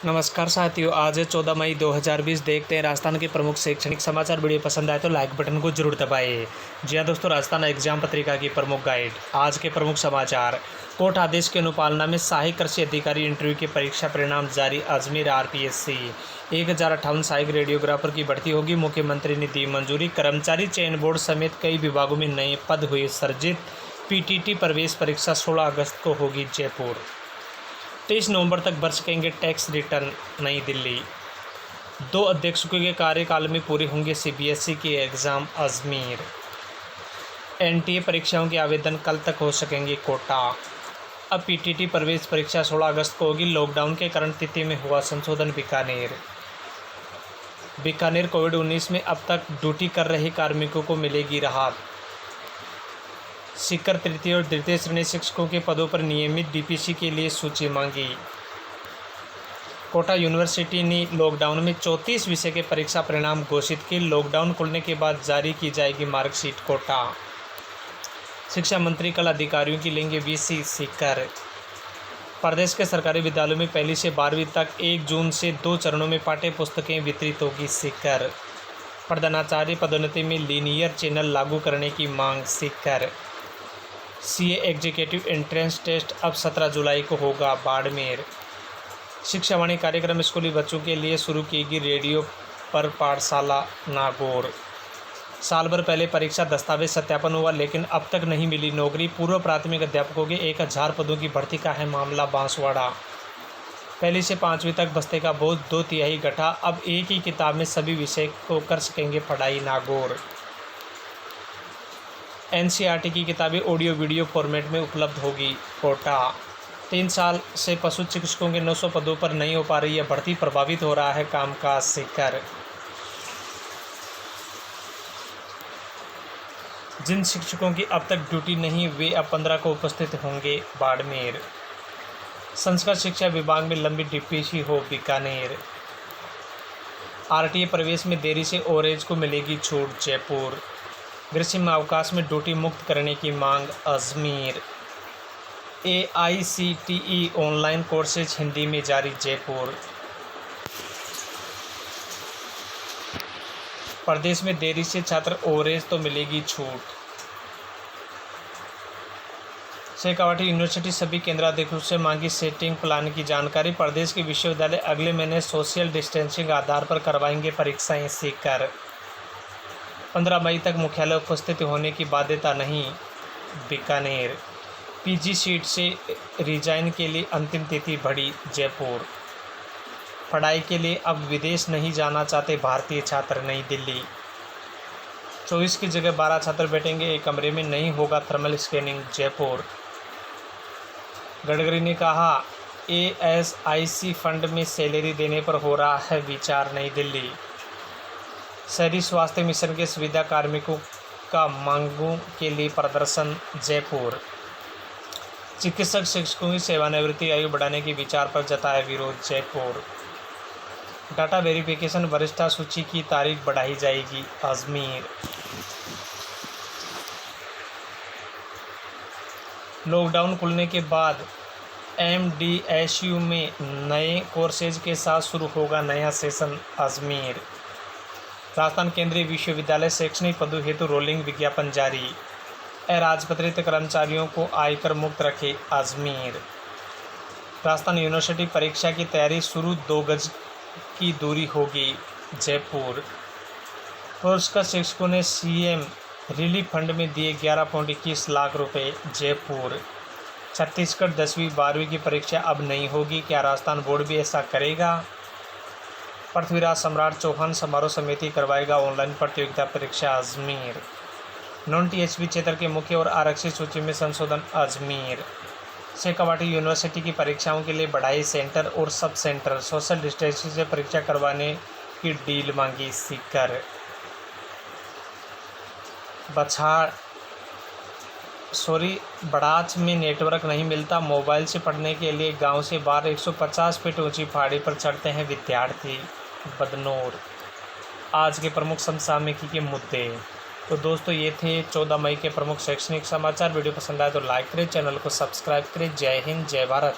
नमस्कार साथियों, आज है 14 मई 2020। देखते हैं राजस्थान के प्रमुख शैक्षणिक समाचार। वीडियो पसंद आए तो लाइक बटन को जरूर दबाएं। जी हाँ दोस्तों, राजस्थान एग्जाम पत्रिका की प्रमुख गाइड। आज के प्रमुख समाचार। कोर्ट आदेश की अनुपालना में सहायक कृषि अधिकारी इंटरव्यू के परीक्षा परिणाम जारी। अजमेर RPSC 1058 सहायक रेडियोग्राफर की भर्ती होगी। मुख्यमंत्री ने दी मंजूरी। कर्मचारी चयन बोर्ड समेत कई विभागों में नए पद हुए सृजित। PTT प्रवेश परीक्षा 16 अगस्त को होगी जयपुर। 23 नवंबर तक भर सकेंगे टैक्स रिटर्न। नई दिल्ली। 2 अध्यक्षों के कार्यकाल में पूरे होंगे CBSE के एग्ज़ाम। अजमेर। NTA परीक्षाओं के आवेदन कल तक हो सकेंगे कोटा। अब PTT प्रवेश परीक्षा 16 अगस्त को होगी। लॉकडाउन के कारण तिथि में हुआ संशोधन। बीकानेर कोविड-19 में अब तक ड्यूटी कर रहे कार्मिकों को मिलेगी राहत। शिक्षक तृतीय और द्वितीय श्रेणी शिक्षकों के पदों पर नियमित DPC के लिए सूची मांगी। कोटा यूनिवर्सिटी ने लॉकडाउन में 34 विषय के परीक्षा परिणाम घोषित किए। लॉकडाउन खुलने के बाद जारी की जाएगी मार्कशीट। कोटा। शिक्षा मंत्री कल अधिकारियों की लेंगे VC सीकर। प्रदेश के सरकारी विद्यालयों में 1 से 12वीं तक 1 जून से 2 चरणों में पाठ्य पुस्तकें वितरित होगी। सीकर। प्रधानाचार्य पदोन्नति में लीनियर चैनल लागू करने की मांग। Sikar. CA executive entrance test अब 17 जुलाई को होगा। बाड़मेर। शिक्षावाणी कार्यक्रम स्कूली बच्चों के लिए शुरू कीगी रेडियो पर पाठशाला। नागौर। साल भर पहले परीक्षा दस्तावेज सत्यापन हुआ, लेकिन अब तक नहीं मिली नौकरी। पूर्व प्राथमिक अध्यापकों के 1000 पदों की भर्ती का है मामला। बांसवाड़ा। 1 से 5वीं तक बस्ते का बोझ 2/3 घटा। अब एक ही किताब में सभी विषय को कर सकेंगे पढ़ाई। नागौर। NCERT की किताबें ऑडियो वीडियो फॉर्मेट में उपलब्ध होगी। कोटा। 3 साल से पशु चिकित्सकों के 900 पदों पर नहीं हो पा रही है भर्ती। प्रभावित हो रहा है कामकाज। सीकर। जिन शिक्षकों की अब तक ड्यूटी नहीं, वे अब 15 को उपस्थित होंगे। बाड़मेर। संस्कृत शिक्षा विभाग में लंबी DPC हो। बीकानेर। RTA प्रवेश में देरी से ओरेज को मिलेगी छूट। जयपुर। ग्रीष्म अवकाश में ड्यूटी मुक्त करने की मांग। Ajmer. AICTE online courses Hindi में जारी। जयपुर। प्रदेश में देरी से छात्र ओरेज तो मिलेगी छूट। शेखावाटी यूनिवर्सिटी सभी केंद्राध्यक्षों से मांगी सेटिंग प्लान की जानकारी। प्रदेश के विश्वविद्यालय अगले महीने सोशल डिस्टेंसिंग आधार पर करवाएंगे परीक्षाएं। सीकर। 15 मई तक मुख्यालय उपस्थित होने की बाध्यता नहीं। बीकानेर। PG सीट से रिजाइन के लिए अंतिम तिथि बढ़ी। जयपुर। पढ़ाई के लिए अब विदेश नहीं जाना चाहते भारतीय छात्र। नई दिल्ली। 24 की जगह 12 छात्र बैठेंगे एक कमरे में, नहीं होगा थर्मल स्कैनिंग। जयपुर। गडकरी ने कहा ASIC फंड में सैलरी देने पर हो रहा है विचार। नई दिल्ली। शहरी स्वास्थ्य मिशन के सुविधा कार्मिकों का मांगों के लिए प्रदर्शन। जयपुर। चिकित्सक शिक्षकों की सेवानिवृत्ति आयु बढ़ाने के विचार पर जताया विरोध। जयपुर। डाटा वेरिफिकेशन वरिष्ठता सूची की तारीख बढ़ाई जाएगी। अजमेर। लॉकडाउन खुलने के बाद MDSU में नए कोर्सेज के साथ शुरू होगा नया सेशन। अजमेर। राजस्थान केंद्रीय विश्वविद्यालय शैक्षणिक पदों हेतु रोलिंग विज्ञापन जारी। अराजपत्रित कर्मचारियों को आयकर मुक्त रखे। अजमेर। राजस्थान यूनिवर्सिटी परीक्षा की तैयारी शुरू। 2 गज की दूरी होगी। जयपुर। पुरस्कृत शिक्षकों ने CM रिलीफ फंड में दिए 11.21 लाख रुपए। जयपुर। छत्तीसगढ़ 10वीं 12वीं की परीक्षा अब नहीं होगी, क्या राजस्थान बोर्ड भी ऐसा करेगा? पृथ्वीराज सम्राट चौहान समारोह समिति करवाएगा ऑनलाइन प्रतियोगिता परीक्षा। अजमेर। नॉन THB क्षेत्र के मुख्य और आरक्षित सूची में संशोधन। अजमेर। शेखावाटी यूनिवर्सिटी की परीक्षाओं के लिए बढ़ाई सेंटर और सब सेंटर। सोशल डिस्टेंसिंग से परीक्षा करवाने की डील मांगी। सीकर। बड़ाच में नेटवर्क नहीं मिलता। मोबाइल से पढ़ने के लिए गांव से बाहर 150 फीट ऊंची पहाड़ी पर चढ़ते हैं विद्यार्थी। बदनौर। आज के प्रमुख समसामयिकी के मुद्दे। तो दोस्तों, ये थे 14 मई के प्रमुख शैक्षणिक समाचार। वीडियो पसंद आए तो लाइक करें, चैनल को सब्सक्राइब करें। जय हिंद, जय भारत।